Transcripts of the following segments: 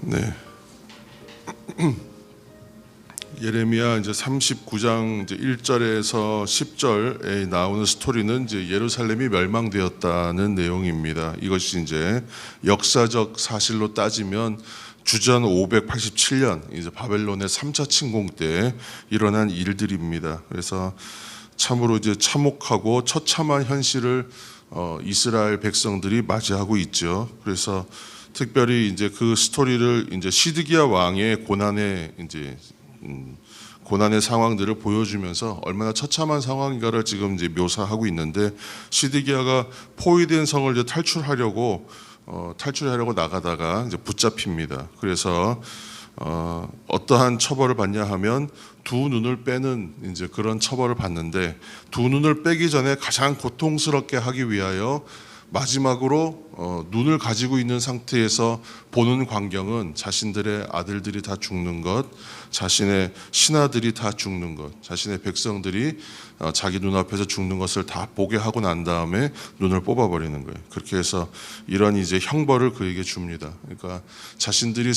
네. 예레미야 이제 39장 이제 1절에서 10절에 나오는 스토리는 이제 예루살렘이 멸망되었다는 내용입니다. 이것이 이제 역사적 사실로 따지면 주전 587년 이제 바벨론의 3차 침공 때 일어난 일들입니다. 그래서 참으로 이제 참혹하고 처참한 현실을 이스라엘 백성들이 맞이하고 있죠. 그래서 특별히 이제 그 스토리를 이제 시드기야 왕의 고난의 상황들을 보여주면서 얼마나 처참한 상황인가를 지금 이제 묘사하고 있는데, 시드기야가 포위된 성을 이제 탈출하려고 나가다가 이제 붙잡힙니다. 그래서 어떠한 처벌을 받냐 하면 두 눈을 빼는 이제 그런 처벌을 받는데, 두 눈을 빼기 전에 가장 고통스럽게 하기 위하여 마지막으로 눈을 가지고 있는 상태에서 보는 광경은 자신들의 아들들이 다 죽는 것, 자신의 신하들이 다 죽는 것, 자신의 백성들이 자기 눈앞에서 죽는 것을 다 보게 하고 난 다음에 눈을 뽑아버리는 거예요. 그렇게 해서 이런 이제 형벌을 그에게 줍니다. 그러니까 자신들이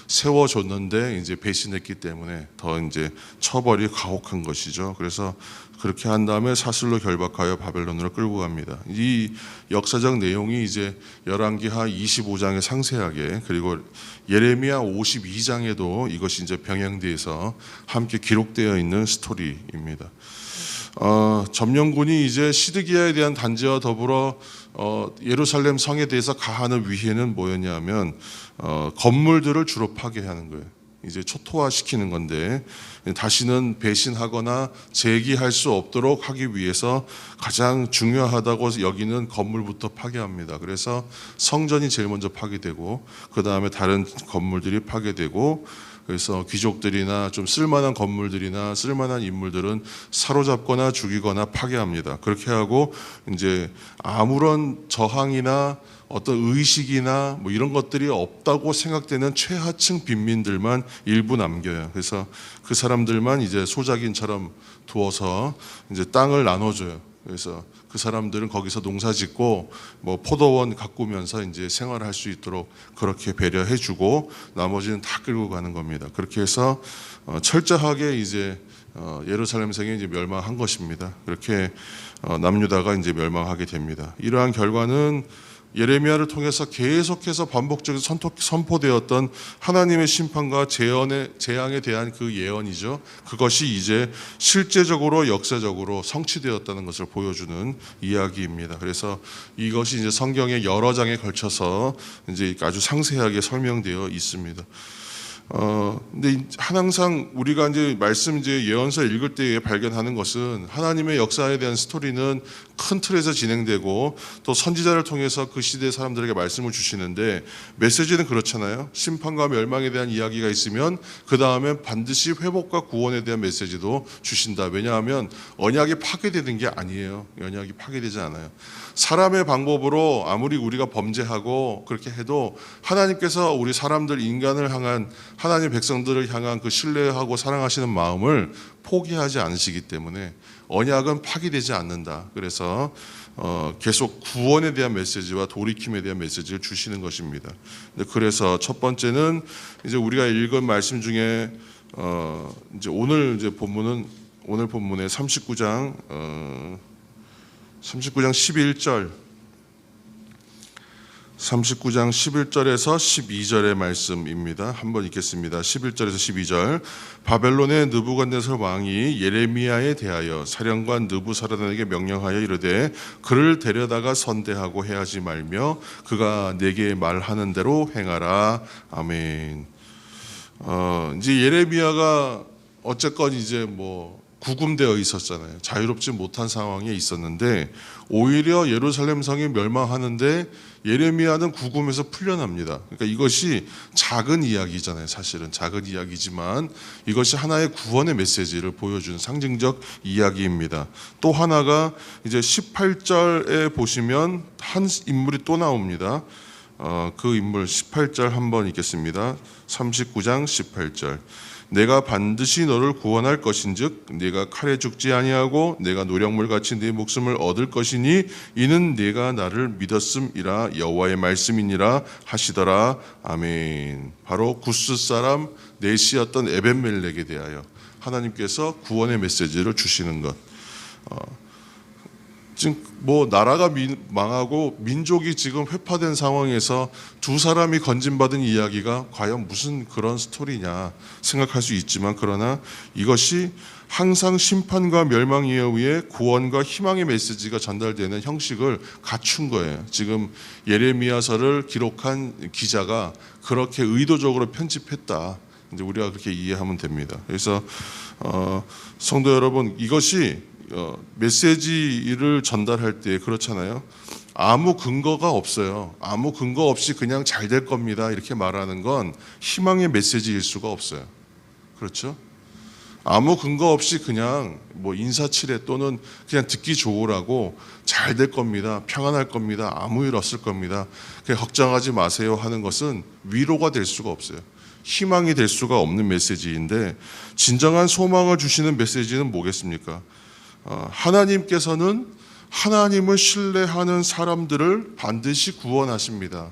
세워줬는데 이제 배신했기 때문에 더 이제 처벌이 가혹한 것이죠. 그래서 그렇게 한 다음에 사슬로 결박하여 바벨론으로 끌고 갑니다. 이 역사적 내용이 이제 열왕기하 25장에 상세하게, 그리고 예레미야 52장에도 이것이 이제 병행돼서 함께 기록되어 있는 스토리입니다. 점령군이 이제 시드기야에 대한 단죄와 더불어 예루살렘 성에 대해서 가하는 위해는 뭐였냐면 건물들을 주로 파괴하는 거예요. 이제 초토화시키는 건데, 다시는 배신하거나 재기할 수 없도록 하기 위해서 가장 중요하다고 여기는 건물부터 파괴합니다. 그래서 성전이 제일 먼저 파괴되고, 그 다음에 다른 건물들이 파괴되고, 그래서 귀족들이나 좀 쓸만한 건물들이나 쓸만한 인물들은 사로잡거나 죽이거나 파괴합니다. 그렇게 하고 이제 아무런 저항이나 어떤 의식이나 뭐 이런 것들이 없다고 생각되는 최하층 빈민들만 일부 남겨요. 그래서 그 사람들만 이제 소작인처럼 두어서 이제 땅을 나눠줘요. 그래서 그 사람들은 거기서 농사짓고 뭐 포도원 가꾸면서 이제 생활할 수 있도록 그렇게 배려해주고, 나머지는 다 끌고 가는 겁니다. 그렇게 해서 철저하게 이제 예루살렘 성이 이제 멸망한 것입니다. 그렇게 남유다가 이제 멸망하게 됩니다. 이러한 결과는 예레미야를 통해서 계속해서 반복적으로 선포되었던 하나님의 심판과 재앙에 대한 그 예언이죠. 그것이 이제 실제적으로 역사적으로 성취되었다는 것을 보여주는 이야기입니다. 그래서 이것이 이제 성경의 여러 장에 걸쳐서 이제 아주 상세하게 설명되어 있습니다. 근데 항상 우리가 이제 말씀 이제 예언서 읽을 때 발견하는 것은, 하나님의 역사에 대한 스토리는 큰 틀에서 진행되고 또 선지자를 통해서 그 시대 사람들에게 말씀을 주시는데, 메시지는 그렇잖아요. 심판과 멸망에 대한 이야기가 있으면 그 다음에 반드시 회복과 구원에 대한 메시지도 주신다. 왜냐하면 언약이 파괴되는 게 아니에요. 언약이 파괴되지 않아요. 사람의 방법으로 아무리 우리가 범죄하고 그렇게 해도 하나님께서 우리 사람들, 인간을 향한, 하나님 백성들을 향한 그 신뢰하고 사랑하시는 마음을 포기하지 않으시기 때문에 언약은 파기되지 않는다. 그래서 계속 구원에 대한 메시지와 돌이킴에 대한 메시지를 주시는 것입니다. 그래서 첫 번째는 이제 우리가 읽은 말씀 중에 이제 오늘 본문의 39장 11절에서 12절의 말씀입니다. 한번 읽겠습니다. 11절에서 12절. 바벨론의 느부갓네살 왕이 예레미야에 대하여 사령관 느부사라단에게 명령하여 이르되, 그를 데려다가 선대하고 해하지 말며 그가 내게 말하는 대로 행하라. 아멘. 이제 예레미야가 어쨌건 이제 구금되어 있었잖아요. 자유롭지 못한 상황에 있었는데, 오히려 예루살렘 성이 멸망하는데 예레미야는 구금에서 풀려납니다. 그러니까 이것이 작은 이야기잖아요. 사실은 작은 이야기지만 이것이 하나의 구원의 메시지를 보여주는 상징적 이야기입니다. 또 하나가 이제 18절에 보시면 한 인물이 또 나옵니다. 그 인물 18절 한번 읽겠습니다. 39장 18절. 내가 반드시 너를 구원할 것인즉 네가 칼에 죽지 아니하고 내가 노력물 같이 네 목숨을 얻을 것이니 이는 네가 나를 믿었음이라 여호와의 말씀이니라 하시더라. 아멘. 바로 구스 사람 내시였던 에벤멜렉에 대하여 하나님께서 구원의 메시지를 주시는 것. 지금 뭐 나라가 망하고 민족이 지금 회파된 상황에서 두 사람이 건진받은 이야기가 과연 무슨 그런 스토리냐 생각할 수 있지만, 그러나 이것이 항상 심판과 멸망 이후에 구원과 희망의 메시지가 전달되는 형식을 갖춘 거예요. 지금 예레미야서를 기록한 기자가 그렇게 의도적으로 편집했다. 이제 우리가 그렇게 이해하면 됩니다. 그래서 성도 여러분, 이것이 메시지를 전달할 때 그렇잖아요. 아무 근거가 없어요. 아무 근거 없이 그냥 잘 될 겁니다 이렇게 말하는 건 희망의 메시지일 수가 없어요. 그렇죠? 아무 근거 없이 그냥 뭐 인사치레 또는 그냥 듣기 좋으라고 잘 될 겁니다, 평안할 겁니다, 아무 일 없을 겁니다, 그냥 걱정하지 마세요 하는 것은 위로가 될 수가 없어요. 희망이 될 수가 없는 메시지인데, 진정한 소망을 주시는 메시지는 뭐겠습니까? 하나님께서는 하나님을 신뢰하는 사람들을 반드시 구원하십니다.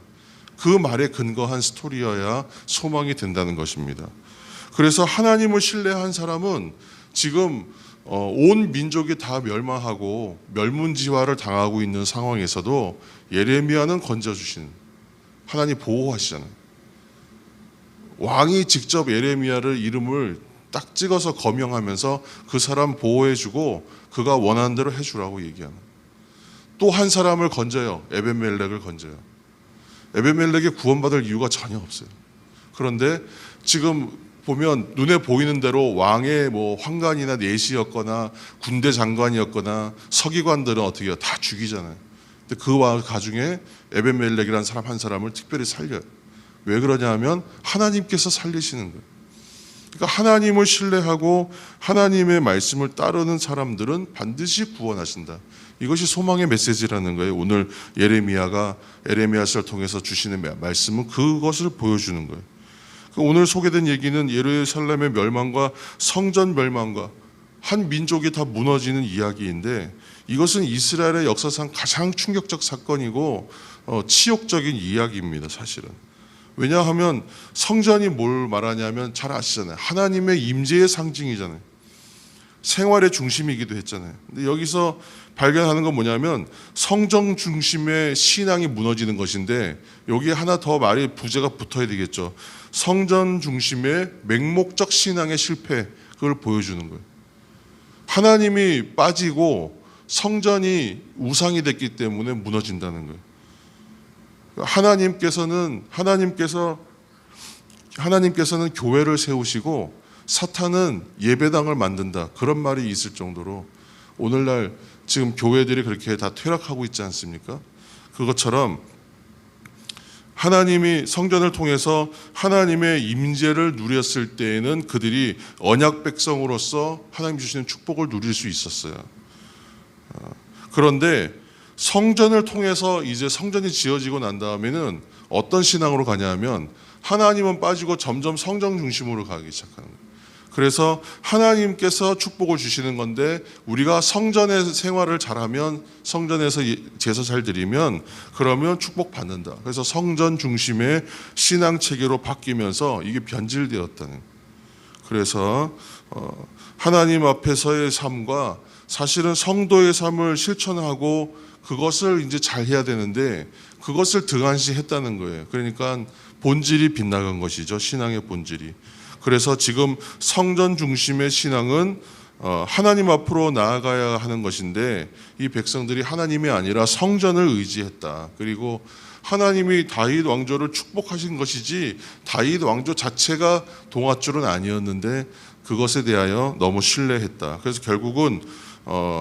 그 말에 근거한 스토리여야 소망이 된다는 것입니다. 그래서 하나님을 신뢰한 사람은 지금 온 민족이 다 멸망하고 멸문지화를 당하고 있는 상황에서도 예레미야는 건져주시는, 하나님 보호하시잖아요. 왕이 직접 예레미야를 이름을 딱 찍어서 거명하면서 그 사람 보호해주고 그가 원하는 대로 해주라고 얘기하는, 또 한 사람을 건져요. 에벤멜렉을 건져요. 에벤멜렉이 구원받을 이유가 전혀 없어요. 그런데 지금 보면 눈에 보이는 대로 왕의 뭐 환관이나 내시였거나 군대 장관이었거나 서기관들은 어떻게 해요? 다 죽이잖아요. 근데 그 가중에 에벤멜렉이라는 사람 한 사람을 특별히 살려요. 왜 그러냐 하면 하나님께서 살리시는 거예요. 그러니까 하나님을 신뢰하고 하나님의 말씀을 따르는 사람들은 반드시 구원하신다. 이것이 소망의 메시지라는 거예요. 오늘 예레미야서를 통해서 주시는 말씀은 그것을 보여주는 거예요. 오늘 소개된 얘기는 예루살렘의 멸망과 성전 멸망과 한 민족이 다 무너지는 이야기인데, 이것은 이스라엘의 역사상 가장 충격적 사건이고 치욕적인 이야기입니다. 사실은. 왜냐하면 성전이 뭘 말하냐면 잘 아시잖아요. 하나님의 임재의 상징이잖아요. 생활의 중심이기도 했잖아요. 근데 여기서 발견하는 건 뭐냐면 성전 중심의 신앙이 무너지는 것인데, 여기에 하나 더 말이 부제가 붙어야 되겠죠. 성전 중심의 맹목적 신앙의 실패, 그걸 보여주는 거예요. 하나님이 빠지고 성전이 우상이 됐기 때문에 무너진다는 거예요. 하나님께서는 교회를 세우시고 사탄은 예배당을 만든다, 그런 말이 있을 정도로 오늘날 지금 교회들이 그렇게 다 퇴락하고 있지 않습니까? 그것처럼 하나님이 성전을 통해서 하나님의 임재를 누렸을 때에는 그들이 언약 백성으로서 하나님 주시는 축복을 누릴 수 있었어요. 그런데 성전을 통해서 이제 성전이 지어지고 난 다음에는 어떤 신앙으로 가냐 하면 하나님은 빠지고 점점 성전 중심으로 가기 시작하는 거예요. 그래서 하나님께서 축복을 주시는 건데, 우리가 성전의 생활을 잘하면, 성전에서 제사 잘 드리면 그러면 축복받는다. 그래서 성전 중심의 신앙 체계로 바뀌면서 이게 변질되었다는. 그래서 하나님 앞에서의 삶과 사실은 성도의 삶을 실천하고 그것을 이제 잘 해야 되는데 그것을 등한시했다는 거예요. 그러니까 본질이 빗나간 것이죠. 신앙의 본질이. 그래서 지금 성전 중심의 신앙은 하나님 앞으로 나아가야 하는 것인데, 이 백성들이 하나님이 아니라 성전을 의지했다. 그리고 하나님이 다윗 왕조를 축복하신 것이지 다윗 왕조 자체가 동아줄은 아니었는데 그것에 대하여 너무 신뢰했다. 그래서 결국은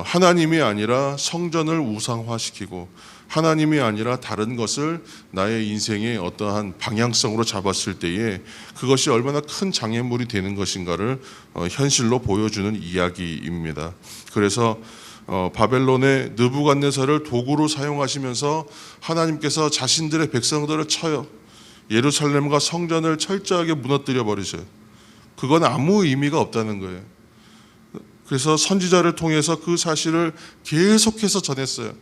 하나님이 아니라 성전을 우상화시키고 하나님이 아니라 다른 것을 나의 인생의 어떠한 방향성으로 잡았을 때에 그것이 얼마나 큰 장애물이 되는 것인가를 현실로 보여주는 이야기입니다. 그래서 바벨론의 느부갓네살을 도구로 사용하시면서 하나님께서 자신들의 백성들을 쳐요. 예루살렘과 성전을 철저하게 무너뜨려 버리셔요. 그건 아무 의미가 없다는 거예요. 그래서 선지자를 통해서 그 사실을 계속해서 전했어요.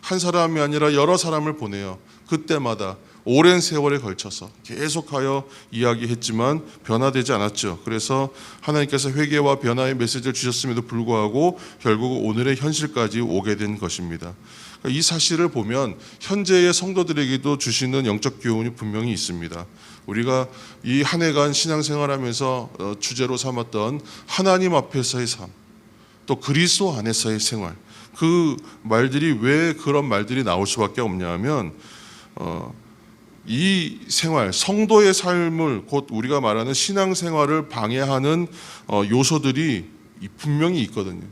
한 사람이 아니라 여러 사람을 보내요. 그때마다 오랜 세월에 걸쳐서 계속하여 이야기했지만 변화되지 않았죠. 그래서 하나님께서 회개와 변화의 메시지를 주셨음에도 불구하고 결국 오늘의 현실까지 오게 된 것입니다. 이 사실을 보면 현재의 성도들에게도 주시는 영적 교훈이 분명히 있습니다. 우리가 이 한 해간 신앙생활하면서 주제로 삼았던 하나님 앞에서의 삶, 또 그리스도 안에서의 생활, 그 말들이 왜 그런 말들이 나올 수밖에 없냐 하면 이 생활, 성도의 삶을 곧 우리가 말하는 신앙생활을 방해하는 요소들이 분명히 있거든요.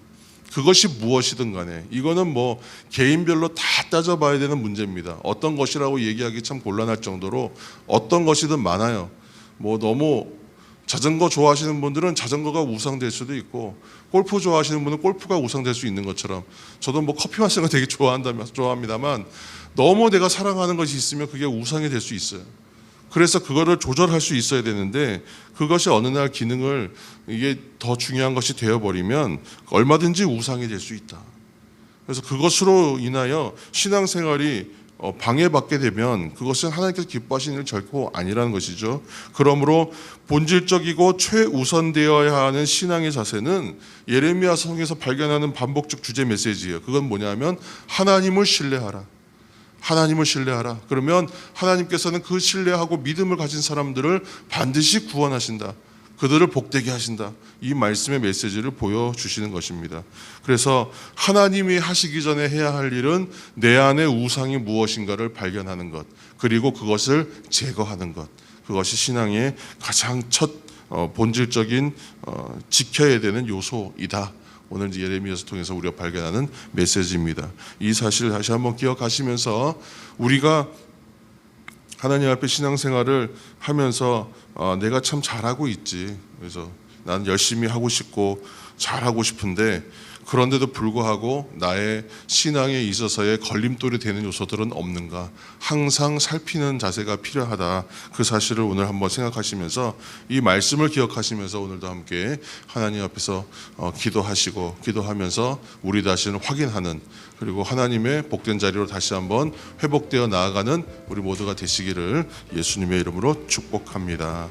그것이 무엇이든 간에 이거는 뭐 개인별로 다 따져봐야 되는 문제입니다. 어떤 것이라고 얘기하기 참 곤란할 정도로 어떤 것이든 많아요. 뭐 너무 자전거 좋아하시는 분들은 자전거가 우상될 수도 있고, 골프 좋아하시는 분은 골프가 우상될 수 있는 것처럼, 저도 뭐 커피 마시는 거 되게 좋아합니다만 너무 내가 사랑하는 것이 있으면 그게 우상이 될 수 있어요. 그래서 그거를 조절할 수 있어야 되는데 그것이 어느 날 기능을 이게 더 중요한 것이 되어버리면 얼마든지 우상이 될 수 있다. 그래서 그것으로 인하여 신앙생활이 방해받게 되면 그것은 하나님께서 기뻐하시는 일 결코 아니라는 것이죠. 그러므로 본질적이고 최우선되어야 하는 신앙의 자세는 예레미야 성경에서 발견하는 반복적 주제 메시지예요. 그건 뭐냐면 하나님을 신뢰하라. 하나님을 신뢰하라. 그러면 하나님께서는 그 신뢰하고 믿음을 가진 사람들을 반드시 구원하신다. 그들을 복되게 하신다. 이 말씀의 메시지를 보여주시는 것입니다. 그래서 하나님이 하시기 전에 해야 할 일은 내 안에 우상이 무엇인가를 발견하는 것, 그리고 그것을 제거하는 것. 그것이 신앙의 가장 첫 본질적인 지켜야 되는 요소이다. 오늘 예레미야서 통해서 우리가 발견하는 메시지입니다. 이 사실을 다시 한번 기억하시면서 우리가 하나님 앞에 신앙생활을 하면서 내가 참 잘하고 있지, 그래서 나는 열심히 하고 싶고 잘하고 싶은데 그런데도 불구하고 나의 신앙에 있어서의 걸림돌이 되는 요소들은 없는가, 항상 살피는 자세가 필요하다. 그 사실을 오늘 한번 생각하시면서 이 말씀을 기억하시면서 오늘도 함께 하나님 앞에서 기도하시고 기도하면서 우리 자신을 확인하는, 그리고 하나님의 복된 자리로 다시 한번 회복되어 나아가는 우리 모두가 되시기를 예수님의 이름으로 축복합니다.